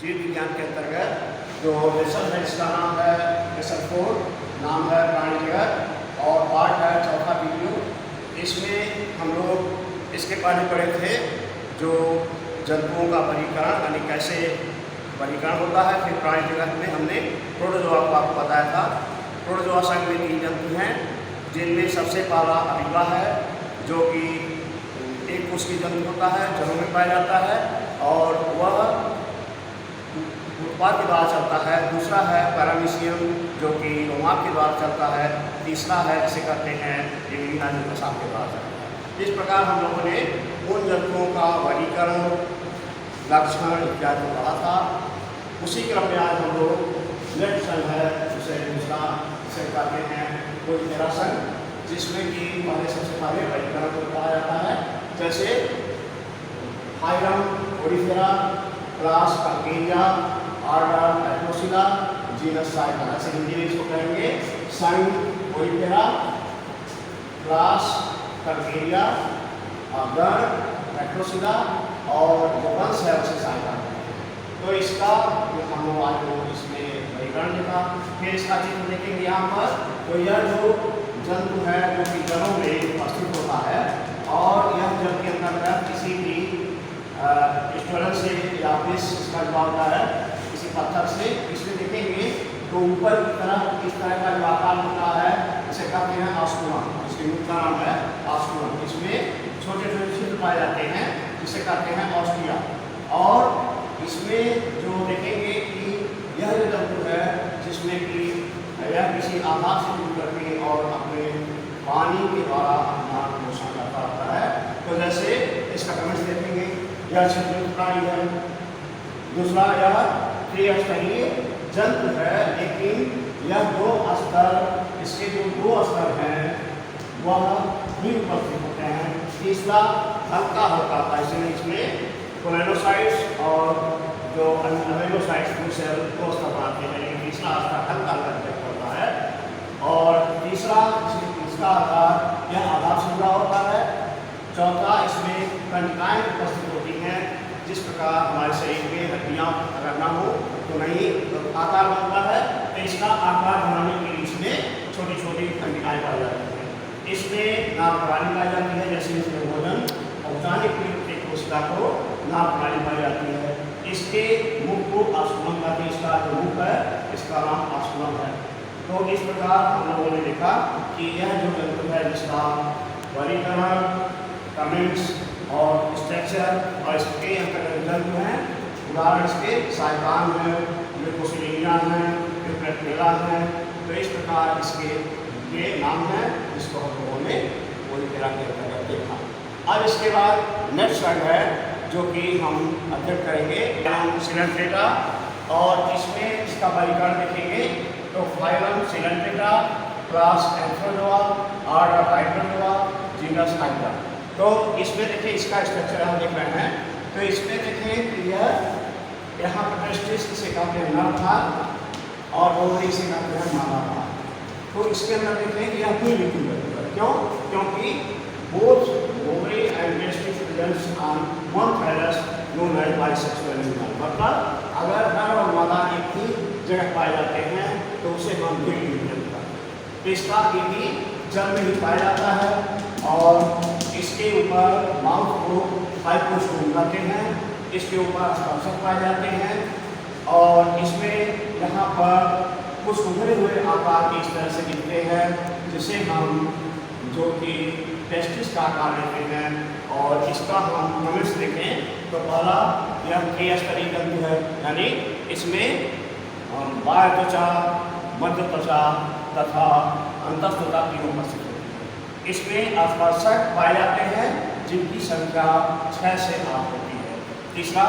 जीव विज्ञान के अंतर्गत जो लेसन है इसका नाम है लेसन 4, नाम है प्राणी जगत और पार्ट है चौथा वीडियो। इसमें हम लोग इसके पहले पढ़े थे जो जंतुओं का वर्गीकरण यानी कैसे वर्गीकरण होता है। फिर प्राणी जगत में हमने प्रोटोजोआ को आपको बताया था। प्रोटोजोआ संघ में 3 जंतु हैं जिनमें सबसे पहला अमीबा है जो कि एक कोशिकीय जंतु होता है, जड़ों में पाया जाता है और वह उत्पाद के द्वारा चलता है। दूसरा है पैरामीशियम जो कि रोमाक के द्वारा चलता है। तीसरा है जिसे कहते हैं एविना जो पेशाब के द्वारा चलता है। इस प्रकार हम लोगों ने उन जंतुओं का वर्गीकरण, लक्षण इत्यादि को पढ़ा था। उसी क्रम में आज हम लोग नेक्स्ट संघ है उसे दूसरा से कहते हैं कोई संघ, जिसमें कि पहले सबसे पहले वर्गीकरण को पढ़ा जाता है। जैसे phylum Porifera, class Calcarea, order Heterocoela, genus Scypha. ऐसे हिंदी में इसको कहेंगे संघ ओरिफेरा, क्लास कल्केरिया, गण एथ्रोसिला और जो वंश है उसे साइका। तो इसका हम लोग आज इसमें वर्गीकरण देखा। फिर इसका चित्र देखेंगे यहाँ पर। तो यह जो जंतु है जो कि जड़ों में उपस्थित होता है और यह जल के अंतर्गत किसी भी स्टोरेज से या फिर इसका जो होता है किसी पत्थर से, इसमें देखेंगे तो ऊपर की तरफ इस तरह का जो आकार होता है इसे कहते हैं ऑस्कुलम। इसके मूल का नाम है ऑस्कुलम। इसमें छोटे छोटे छिद्र पाए जाते हैं जिसे कहते हैं ऑस्टिया। और इसमें जो देखेंगे कि यह जो जंतु है जिसमें कि यह किसी आधार से जुड़ करके और अपने पानी के द्वारा अपना पोषण करता रहता है। तो जैसे इसका कमेंट्स देखेंगे, यह छिद्रयुक्त प्राणी है। दूसरा, यह त्रिस्तरीय जंतु है, लेकिन यह 2 स्तर, इसके जो 2 स्तर हैं वह भी उपस्थित होते हैं। तीसरा हल्का होता है, इसलिए इसमें कोलेनोसाइट्स और जो अमीनोसाइट्स से 2 स्तर बनाते हैं, लेकिन तीसरा स्तर हल्का होता है। और तीसरा इसका आधार यह आधार से जुड़ा होता है। चौथा, इसमें कंडकाएँ उपस्थित होती हैं। जिस प्रकार हमारे शरीर में हड्डियाँ अगर ना हो तो नहीं आकार बनता है, तो इसका आकार बनाने के लिए इसमें छोटी छोटी कंडकाएँ पाई जाती हैं। इसमें नाभ प्रणाली पाई जाती है, जैसे इसमें भोजन पहुँचाने के लिए एक कोशिका को नाभ प्रणाली पाई जाती है। इसके मुख को ऑस्कुलम कहते हैं। इसका जो मुख है इसका नाम ऑस्कुलम है। तो इस प्रकार हम लोगों ने देखा कि यह जो जंतु है जिसका वर्गीकरण, कमेंट्स और स्ट्रक्चर और इसके अंतर्गत जंतु हैं। उदाहरण इसके साइकान है, म्यूकोसिलिया है, प्लेटमेला है। तो इस प्रकार इसके ये नाम है जिसको हम लोगों ने वर्गीकरण के अंतर्गत देखा। अब इसके बाद नेक्स्ट संघ है जो कि हम अध्ययन करेंगे सिलेंट्रेटा, और इसमें इसका वर्गीकरण देखेंगे तो phylum Coelenterata, class Anthozoa, order Hydrozoa, genus Hydra. तो इसमें देखिए इसका स्ट्रक्चर हम देख रहे हैं। तो इसमें देखिए कि यह यहाँ पर टेस्टिस इसे कहते हैं नर था और ओवरी इसे कहते हैं मादा था। तो इसके अंदर देखें यह कोई लिक्विड है। क्यों? क्योंकि both ovary and testis presents on one phallus known as bisexual animal। मतलब अगर नर और मादा एक ही जगह पाए जाते हैं तो उसे हम द्विलिंगी कहते हैं। तो इसका ये भी जल में ही पाया जाता है और इसके ऊपर माउथ को हाइपोस्टोम कहते हैं। इसके ऊपर स्पर्शक पाए जाते हैं और इसमें यहाँ पर कुछ उभरे हुए आकार के इस तरह से दिखते हैं जिसे हम जो कि टेस्टिस का आकार लेते हैं। और इसका हम कमेंट्स देखें तो पहला यह त्रिस्तरीय जंतु है, यानी इसमें बाह्य त्वचा, मध्य त्वचा तथा अंतःत्वचा तीनों उपस्थित होती है। इसमें स्पर्शक पाए जाते हैं जिनकी संख्या 6 से 8 होती है। तीसरा,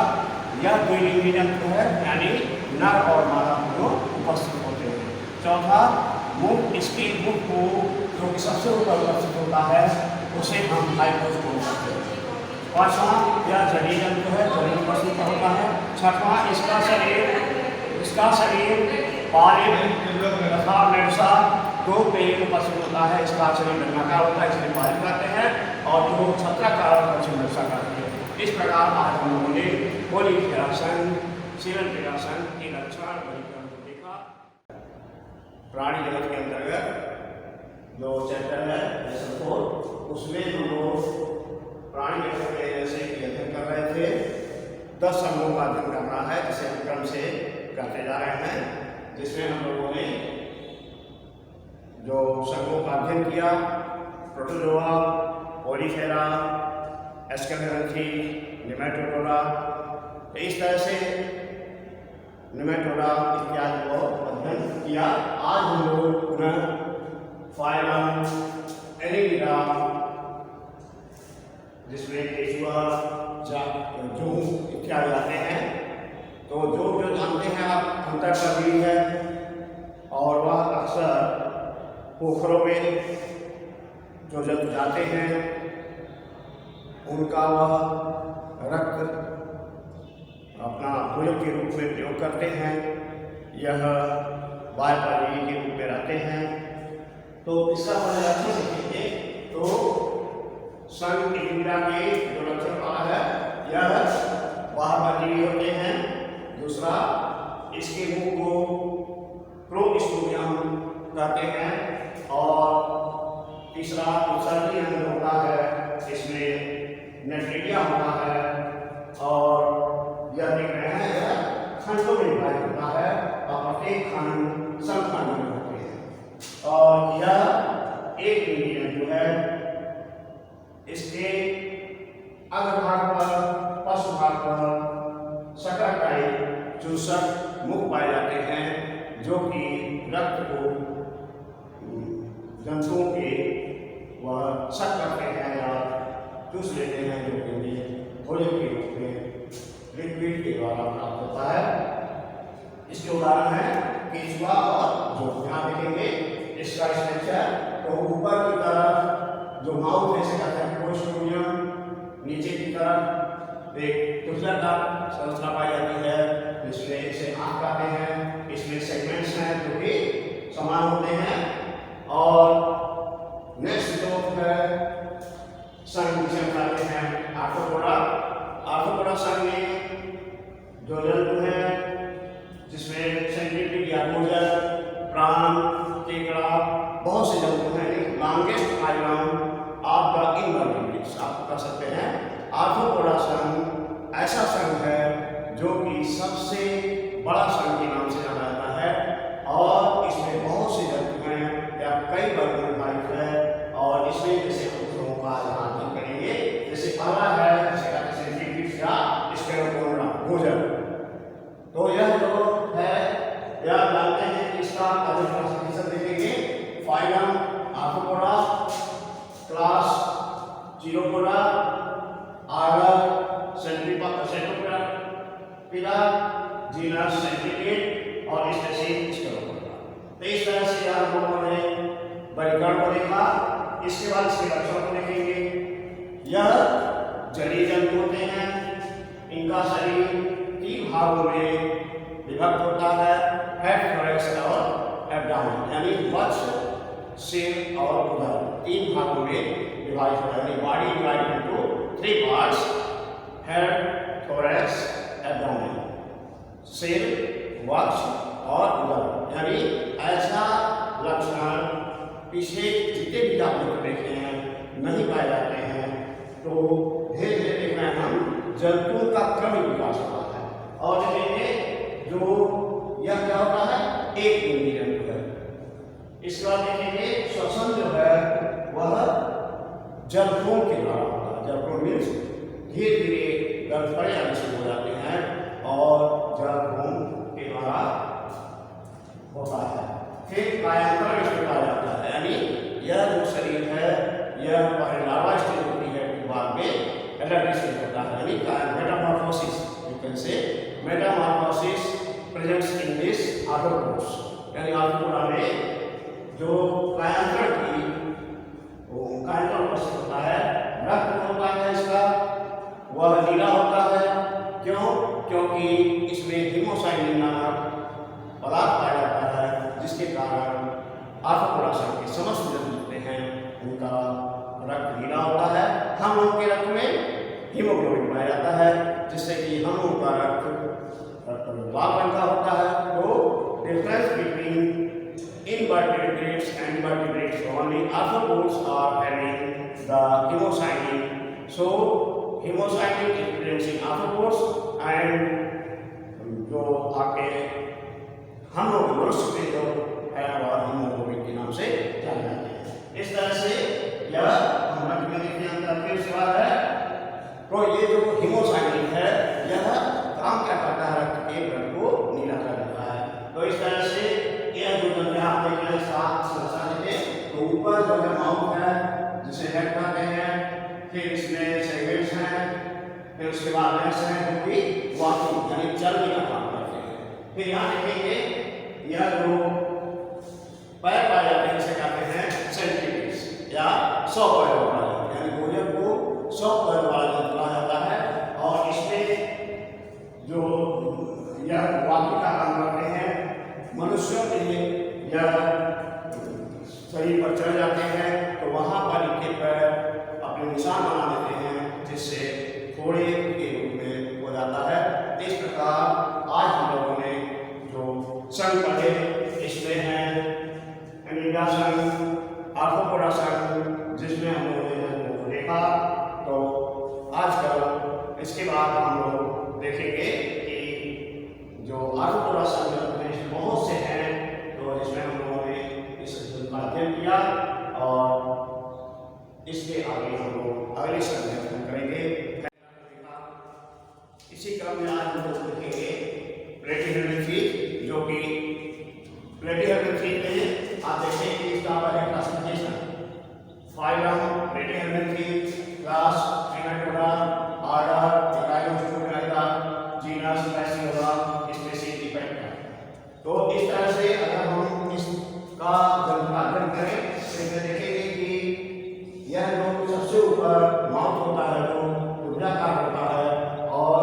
यह द्विलिंगी जंतु है, यानी नर और मादा दोनों उपस्थित होते हैं। चौथा, मुख, इसके मुख को जो कि सबसे ऊपर उपस्थित होता है उसे हम हाइपोस्टोम कहते हैं। पांचवा, यह जलीय जंतु है, जल में उपस्थित होता है। छठवां, इसका शरीर पालिप तथा मेडुसा 2 पेड़ में उपस्थित होता है। इसका शरीर बेलनाकार होता है, इसलिए पालिप कहते हैं, और जो छत्राकार होता है उसे मेडुसा कहते हैं। इस प्रकार आज हम लोगों ने कोलिफेरा संघ, सेवन वेगासन के लक्षण वर्गीकरण को देखा। प्राणी जगत के अंतर्गत जो चैप्टर है लेसन 4, उसमें हम लोग प्राणी जगत के जैसे कि अध्ययन कर रहे थे 10 संघों का अध्ययन करना है, जिसे हम क्रम से करते जा रहे हैं, जिसमें हम लोगों ने जो संघों का अध्ययन किया प्रोटोजोआ, पॉलीफेरा, एस्केलेंथी, निमेटोडोरा, इस तरह से निमेटोडा इत्यादि को अध्ययन किया। आज हम लोग पुनः फाइलम, एनिमिडा, जिसमें केचुआ, जूम इत्यादि आते हैं, तो जो जानते हैं आप अंतःकवि है और वह अक्सर पोखरों में जो जंतु जाते हैं उनका वह रक्त अपना भोजन के रूप में प्रयोग करते हैं। यह वायपाली के रूप में रहते हैं। तो इसका पहले अच्छे से देखेंगे तो संघ एनिमिडा के जो लक्षण वाला है यह वायपाली होते हैं। दूसरा, इसके मुंह को प्रोस्टोमियम कहते हैं। और तीसरा उत्सर्गी अंग होता है, इसमें नेट्रिया होता है और यह देख रहे हैं यह खंडों में विभाजित होता है और प्रत्येक खंड समखंड में होते हैं। और यह एक इंद्रिय जो है इसके अग्रभाग पर, पश्च भाग पर शकरकाई चूसक मुख पाए जाते हैं, जो कि रक्त को जंतुओं के वह शक करते हैं या चूस लेते हैं, जो कि भोजन के रूप में लिक्विड के द्वारा प्राप्त होता है। इसके उदाहरण है केचुआ और जो यहाँ देखेंगे इसका स्ट्रक्चर, तो ऊपर की तरफ जो माउथ है इसे कहते हैं प्रोस्टोमियम, नीचे की तरफ एक तुलनाकार संरचना पाई जाती है, इसमें इसे आँख कहते हैं। इसमें सेगमेंट्स हैं जो कि समान होते हैं। और नेक्स्ट जो है संघ जिसे हम कहते हैं आर्थ्रोपोडा। आर्थ्रोपोडा संघ में जो जंतु हैं जिसमें सेंटीपीड या गोजर, प्राण, केकड़ा, बहुत से जंतु हैं। Longest phylum of the invertebrates आप कह सकते हैं। आर्थ्रोपोडा संघ ऐसा संघ है जो कि सबसे बड़ा संघ के नाम से जाना जाता है और इसमें बहुत से जंतु हैं या कई वर्ग में विभाजित है। और इसमें जैसे हम लोगों का यहाँ अध्ययन करेंगे, जैसे पहला है जिसे कहते हैं सेंटीपीड या स्टेरोपोडा गोजर। तो यह जो है यह जानते हैं कि इसका अधिक देखेंगे phylum Arthropoda, class Chilopoda, order Centropoda, genus centipede और स्पेसीज स्टेरोपोडा। तो इस तरह से हम लोगों ने वर्गीकरण को देखा। इसके बाद इसके लक्षण को देखेंगे। यह जलीय जंतु होते हैं। इनका शरीर 3 भागों में विभक्त होता है, हेड, थोरैक्स और एब्डोमेन, यानी वक्ष, सिर और उदर 3 भागों में विभाजित होता है। Body divided into 3 parts, head, thorax, abdomen, सिर, वक्ष और उदर। यानी ऐसा लक्षण पिछले जितने भी आप लोग देखे हैं नहीं पाए जाते हैं। तो धीरे धीरे देख रहे हैं हम जंतुओं का क्रमिक विकास हुआ है। और देखेंगे जो यह क्या होता है, एक इंद्रिय जंतु है। इसके बाद देखेंगे श्वसन जो है वह जलकों के द्वारा होता है। जलकों मीन्स धीरे धीरे गलफड़े आदि शुरू हो जाते हैं और जलकों के द्वारा होता है। फिर कायांतरण इसमें कहा जाता है, यानी यह जो शरीर है यह पहले लार्वा स्टेज होती है, फिर बाद में एडल्ट स्टेज होता है, यानी Metamorphosis. You can say Metamorphosis presents in this arthropods, यानी आर्थ्रोपोडा में जो कायांतरण की कायांतरण प्रोसेस होता है। रक्त होता है इसका, वह नीला होता है। क्यों? क्योंकि इसमें हीमोसाइनिन नामक पदार्थ पाया जाता है, जिसके कारण आर्थ्रोपोडा संघ के समस्त जंतु होते हैं उनका रक्त नीला होता है। हम लोगों के रक्त में हीमोग्लोबिन पाया जाता है, जिससे कि हम लोगों का रक्त लाल रंग का होता है। तो difference between invertebrates and vertebrates, only arthropods are having the hemocyanin. So hemocyanin is present in arthropods and जो आपके हम लोग मनुष्य में जो है वह हीमोग्लोबिन के नाम से जाने जाते हैं। इस तरह से यह हमारे में अंदर फिर सवाल है। तो ये जो हीमोसाइनिन है यह काम क्या करता है? रक्त के ब्लड को नीला कर देता है। तो इस तरह से यह जो आप देख रहे हैं सात है, तो ऊपर जो है माउथ है जिसे हेड कहते हैं, फिर इसमें सेगमेंट्स हैं, फिर उसके बाद लेंस है जो कि वॉकिंग यानी चलने का काम करते हैं। फिर यहाँ देखेंगे यह जो पैर पाए जाते हैं इसे कहते हैं सेंट्रीपिड्स या 100 पैर वाला जंतु, यानी भोजन को 100 पैर वाला जंतु कहा जाता है। और इसमें जो यह वॉकिंग का काम करते हैं, मनुष्यों के लिए यह शरीर पर चढ़ जाते हैं तो वहां पर इनके पैर अपने निशान बना देते हैं जिससे फोड़े के रूप में हो जाता है। इस प्रकार आज हम लोगों ने जो संघ पढ़े इसमें है एनिडासन, आर्थ्रोपोडासन, जिसमें हम लोगों ने देखा। तो आजकल इसके बाद हम लोग देखेंगे कि जो आर्थ्रोपोडासन बहुत से हैं, तो इसमें हम लोगों ने इस अध्ययन किया और इसके आगे हम लोग अगले अध्ययन करेंगे। इसी क्रम में आज हम लोग देखेंगे प्लेटिहेल्मिन्थेस, जो कि प्लेटिहेल्मिन्थेस में आप देखें कि इसका है classification, phylum Platyhelminthes, class Trematoda, order Distomata, genus Fasciola, species dependent. तो इस तरह से अगर हम इसका अध्ययन करें तो इसमें देखेंगे कि यह जो सबसे ऊपर माउथ होता है जो ऊर्जाकार होता है और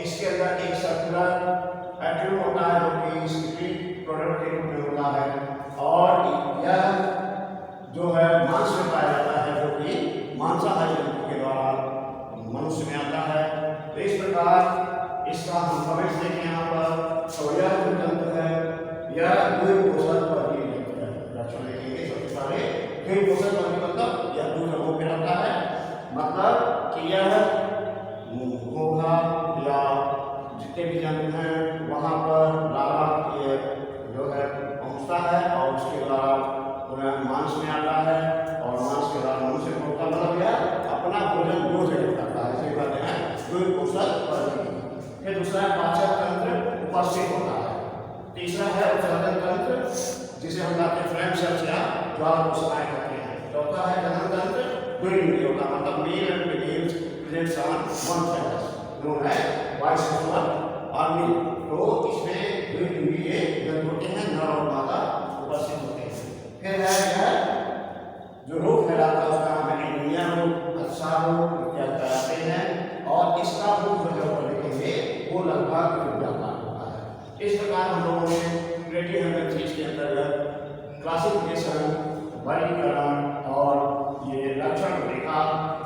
इसके अंदर एक सर्कुलर पैटर्न होता है जो कि स्किपिंग प्रोडक्ट के रूप में होता है। और यह जो है मांस में पाया जाता है जो कि मांसाहारी जंतु के द्वारा मनुष्य में आता है। तो इस प्रकार इसका हम कमेंट्स देखें यहाँ पर। तो यह जो जंतु है यह दूध पोषण पर ही जंतु है। लक्षण देखेंगे सबसे पहले दूध पोषण पर मतलब यह दूध मुंह में रहता है, मतलब कि यह घोंघा या जितने भी जंतु हैं वहाँ पर लार्वा ये जो है पहुँचता है और उसके द्वारा मांस में आता है और मांस के द्वारा मनुष्य को होता, मतलब यह अपना भोजन दो जगह करता है, इसे कहते हैं दूध पोषण पर। फिर दूसरा है पाचन तंत्र उपस्थित होता है। तीसरा है उत्सर्जन तंत्र जिसे हम कहते हैं फ्रेम सेल्स या ज्वाला कोशिकाएं कहते हैं। चौथा है जनन तंत्र, ब्रीडिंग होता है, मतलब male and female present on one sales known है बाइसेक्सुअल आर्मी। तो इसमें ब्रीडिंग भी ये जंतु होते हैं, नर और मादा उपस्थित होते हैं। फिर है यह जो रोग फैलाता है उसका नाम है एनीमिया रोग, अल्सर रोग इत्यादि कहते हैं। और इसका रोग जो देखेंगे वो लगभग ऊर्जाकार होता है। इस प्रकार हम लोगों ने प्लेटिहेल्मिन्थेस के अंतर्गत क्लासिफिकेशन, वर्गीकरण और ये लक्षण को देखा,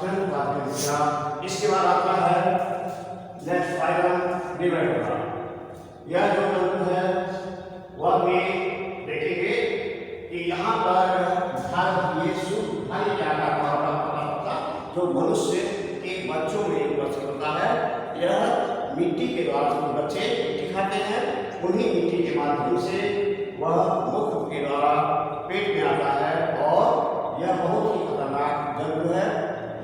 जन्म का अध्ययन किया। इसके बाद आता है नेक्स्ट फाइलम निमेटोरा। यह जो जंतु है वह भी देखेंगे कि यहाँ पर ये शुद्ध खाली आकार का होता जो मनुष्य के बच्चों में उपस्थित होता है। यह मिट्टी के द्वारा जो बच्चे मिट्टी खाते हैं उन्हीं मिट्टी के माध्यम से वह मुख के द्वारा पेट में आता है और यह बहुत ही खतरनाक जंतु है।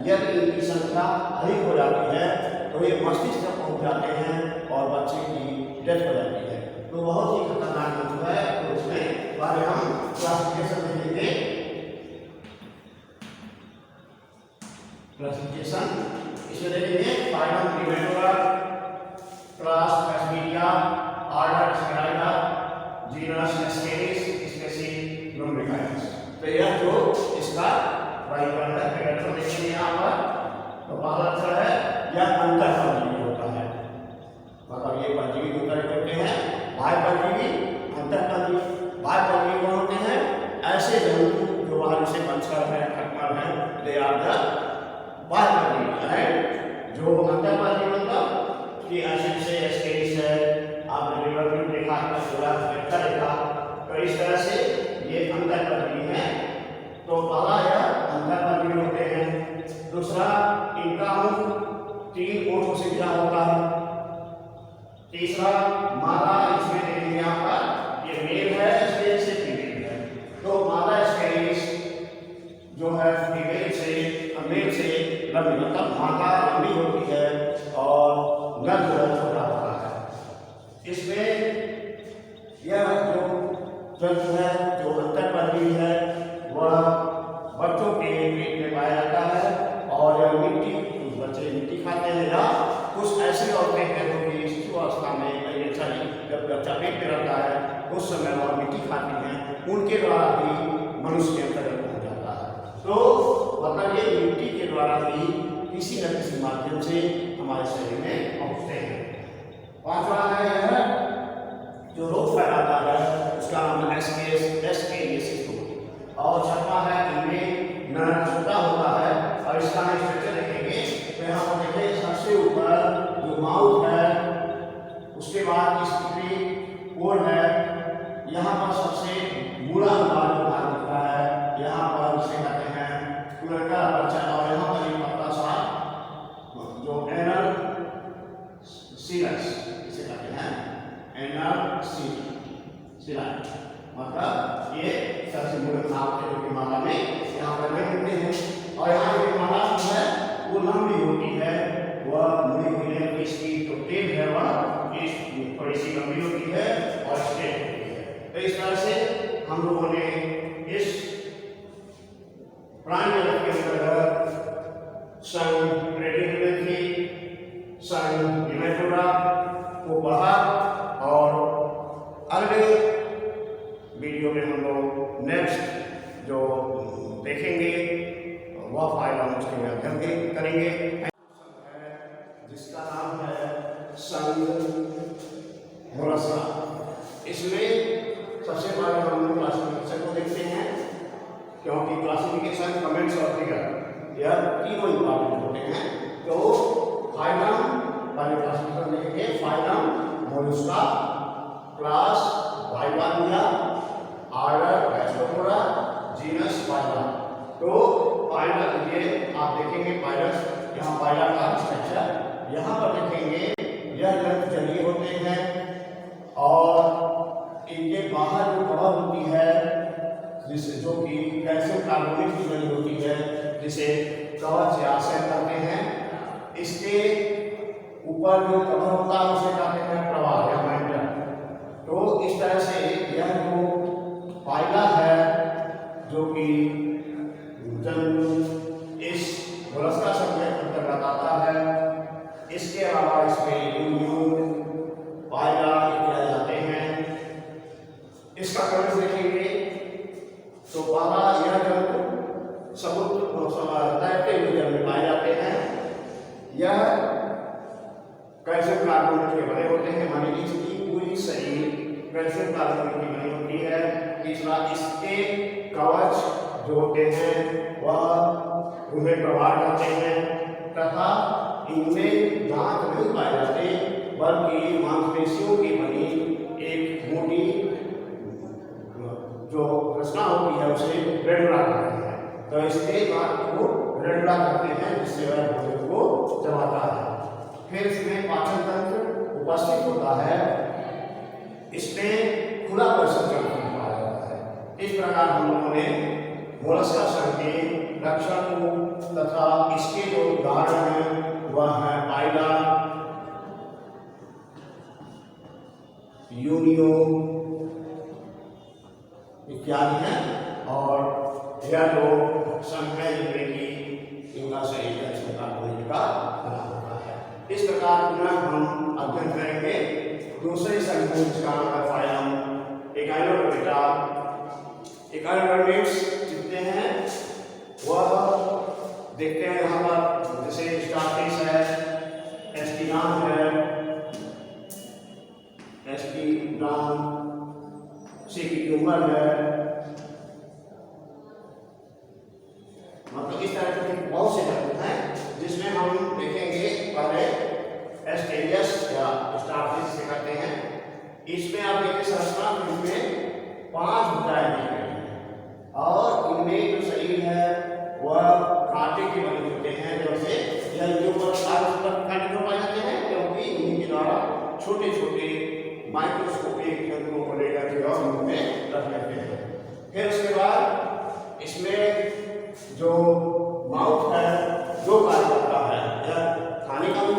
यदि इनकी संख्या अधिक हो जाती है तो ये मस्तिष्क तक पहुँच जाते हैं और बच्चे की डेथ हो जाती है। तो बहुत ही खतरनाक जंतु है। तो इसमें बारे हम क्लासिफिकेशन देखेंगे। क्लासिफिकेशन इसमें देखेंगे phylum Nematoda, class Phasmidia, order Ascaroidea, genus Ascaris, species lumbricoides. तो यह जो इसका वर्गीकरण है फिर देखेंगे यहाँ पर। तो पहला अक्षर है यह अंतःपरजीवी होता है, मतलब ये परजीवी दो तरह के होते हैं, बाह्य परजीवी, अंतःपरजीवी। बाह्य परजीवी कौन होते हैं? ऐसे जंतु जो बाहर से मच्छर है, खटमल है, दे आर द बाह्य परजीवी है। जो अंतःपरजीवी मतलब कि ऐसे एस्केरिस है, 3 ओठों से घिरा होता है। तीसरा मादा, इसमें देखेंगे यहाँ पर ये मेल है, इसमें से फीमेल है। तो मादा स्केलिस जो है फीमेल से मेल से लंबी, मतलब मादा लंबी होती है और नर जो है छोटा होता है। इसमें यह जो जंतु है जो अंतःपर्वी है वह बच्चों के पेट में पाया जाता है और यह मिट्टी, कुछ बच्चे मिट्टी खाते हैं या कुछ ऐसी औरतें हैं जो कि शिशु अवस्था में जब बच्चा पेट में रहता है उस समय वह मिट्टी खाती हैं, उनके द्वारा भी मनुष्य के अंतर्गत हो जाता है। तो मतलब ये मिट्टी के द्वारा भी किसी न किसी माध्यम से हमारे शरीर में पहुँचते हैं। पांचवा है यह जो रोग फैलाता है उसका नाम है एस्केरियोसिस रोग। और छठवां है इनमें नर छोटा होता है और इसका हम स्ट्रक्चर देखेंगे तो यहाँ पर देखिए सबसे ऊपर जो माउथ है, उसके बाद इसकी कोर है, यहाँ पर सबसे बूढ़ा भाग दिख रहा है, यहाँ पर इसे कहते हैं कुलका बच्चा, और यहाँ पर एक पतला सा जो एनल सीरस इसे कहते हैं एनल सीरस, मतलब ये सबसे बूढ़े नाम के जो माला में यहाँ पर नहीं मिलते हैं। और यहाँ की माला जो है वो लंबी होती है, वह मुड़ी हुई है, इसकी जो टेल है वह थोड़ी सी लंबी होती है और स्ट्रेट होती है। तो इस तरह से हम लोगों ने इस प्राणी जगत के अंतर्गत संघ रेडियोग्राफी, संघ निमेटोडा को पढ़ा और अगले वीडियो में हम लोग नेक्स्ट जो देखेंगे वह फाइल हम उसके माध्यम से करेंगे, जिसका नाम है संघ मोलस्का। इसमें सबसे पहले हम लोग क्लासिफिकेशन को देखते हैं, क्योंकि क्लासिफिकेशन, कमेंट्स और फिगर यह तीनों इंपॉर्टेंट होते हैं। तो फाइलम पहले क्लासिफिकेशन देखेंगे, phylum Mollusca, class Bivalvia, order Gastropoda, genus Pila. तो फाइलम ये आप देखेंगे पाइलस, यहाँ फाइला का स्ट्रक्चर यहाँ पर देखेंगे, यह जंतु जलीय होते हैं और इनके बाहर जो कवर होती है जिसे जो कि कैल्शियम कार्बोनेट की बनी होती है, जिसे कवच या आश्रय करते हैं, इसके ऊपर जो कवर होता है उसे कहते हैं प्रवाह या मेंटल। तो इस तरह से यह जो फाइला है जो कि इस मोलस्का समूह के अंतर्गत आता है, इसके अलावा इसमें यूनियन फाइला इत्यादि आते हैं। इसका कलर देखेंगे तो पहला यह जंतु समुद्र तैरते हुए जल में पाए जाते हैं। यह कैल्शियम कार्बोनेट के बने होते हैं, मानी इसकी पूरी शरीर कैल्शियम कार्बोनेट की बनी होती है। तीसरा, इसके कवच जो होते हैं वह उन्हें प्रभाव करते हैं तथा इनमें दांत नहीं पाए जाते, बल्कि मांसपेशियों की बनी एक मोटी जो रचना होती है उसे रेडुला कहते हैं। तो इसके दांत को रेडुला करते हैं, जिससे वह भोजन को चबाता है। फिर इसमें पाचन तंत्र उपस्थित होता है, इसमें खुला परिसर पाया जाता है। इस प्रकार हम लोगों ने मोलस्का संघ के लक्षण को तथा इसके जो उदाहरण हैं वह है फाइला, यूनियो इत्यादि हैं। और यह जो संघ है जिनमें कि इनका शरीर कैल्शियम कार्बोनेट का बना होता है। इस प्रकार पुनः हम अध्ययन करेंगे दूसरे संघ को, जिसका नाम है फाइलम एकाइनोडर्मेटा। एकाइनोडर्मेट्स जितने हैं वह देखते हैं यहाँ पर, जैसे स्टारफिश है, एस्टिनान है, एस्टिनान, सीक्यूमर है, मतलब इस तरह के बहुत से जंतु हैं जिसमें हम देखेंगे। पहले एस्टेरियस या स्टारफिश से कहते हैं, इसमें आप देखिए संरचना में 5 भुजाएं दी गई हैं और इनमें जो शरीर है वह कांटे के बने होते हैं, जैसे यह ऊपर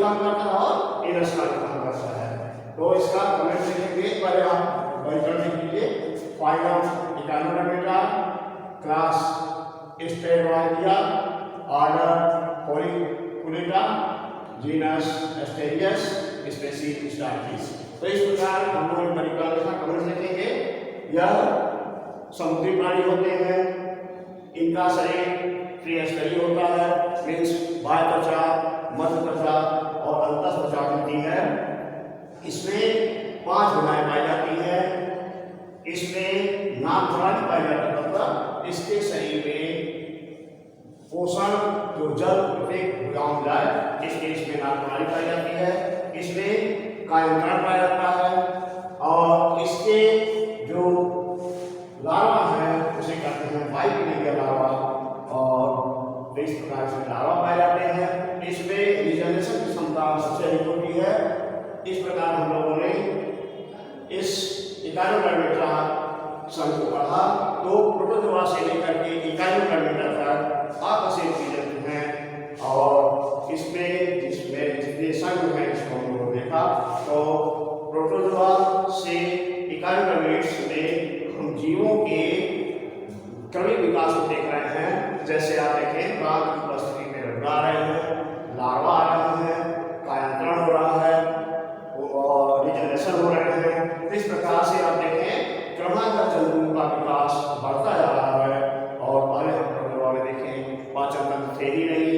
काम करता है और इनर्शिया भी काम करता है। तो इसका कमेंट लिखेंगे, पहले आप वर्गीकरण लिख लीजिए। Phylum Echinodermata, class Stelleroidea, order Forcipulata, genus Asterias, species Starkies. तो इस प्रकार हम लोग वर्गीकरण का कमेंट लिखेंगे। यह समुद्री प्राणी होते हैं, इनका शरीर त्रिस्तरीय होता है, मीन्स बाह्य त्वचा, मध्य त्वचा और अंतः त्वचा होती है। इसमें 5 भुजाएं पाई जाती हैं। इसमें नाक प्रणाली पाई जाती है, मतलब इसके शरीर में पोषण जो जल प्रत्येक भुजाओं में जाए, इसके इसमें नाक प्रणाली पाई जाती है। इसमें कायांतरण पाया जाता है और इसके जो लार्वा है उसे कहते हैं बाइपिलीडिया लार्वा, और इस प्रकार से लार्वा पाए जाते हैं। इसमें रिजनरेशन की क्षमता सबसे अधिक होती है। इस प्रकार हम लोगों ने इस इकोनोमीटर संघ को पढ़ा। तो प्रोटोजोआ से लेकर के इकोनोमीटर तक आकर्षित की जाती हैं, और इसमें जितने संघ हैं इसको हम लोगों ने देखा। तो प्रोटोजोआ से इकोनोमीटर में हम जीवों के क्रमिक विकास को देख रहे हैं। जैसे आप देखें, प्राण की उपस्थिति में रंग आ रहे हैं, लार्वा आ रहे हैं, कायांतरण हो रहा है और रिजनरेशन हो रहे हैं। इस प्रकार से आप देखें क्रमागत जंतुओं का विकास बढ़ता जा रहा है। और पहले हम प्रोटोजोआ में देखें पाचन तंत्र थे ही नहीं,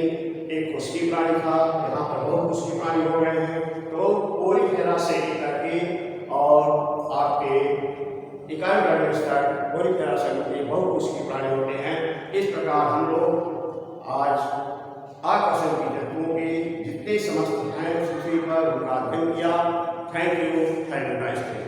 एक कोशिकीय प्राणी था, यहाँ पर बहुत कोशिकीय प्राणी हो गए हैं। तो पोरीफेरा से लेकर के और आपके इकोनोमीटर तक पोरीफेरा से बहुत कोशिकीय प्राणी होते हैं। इस प्रकार हम लोग आज आकर्षण की जंतुओं के जितने समस्त हैं पृथ्वी पर उनका अध्ययन किया। Thank you, have a nice day.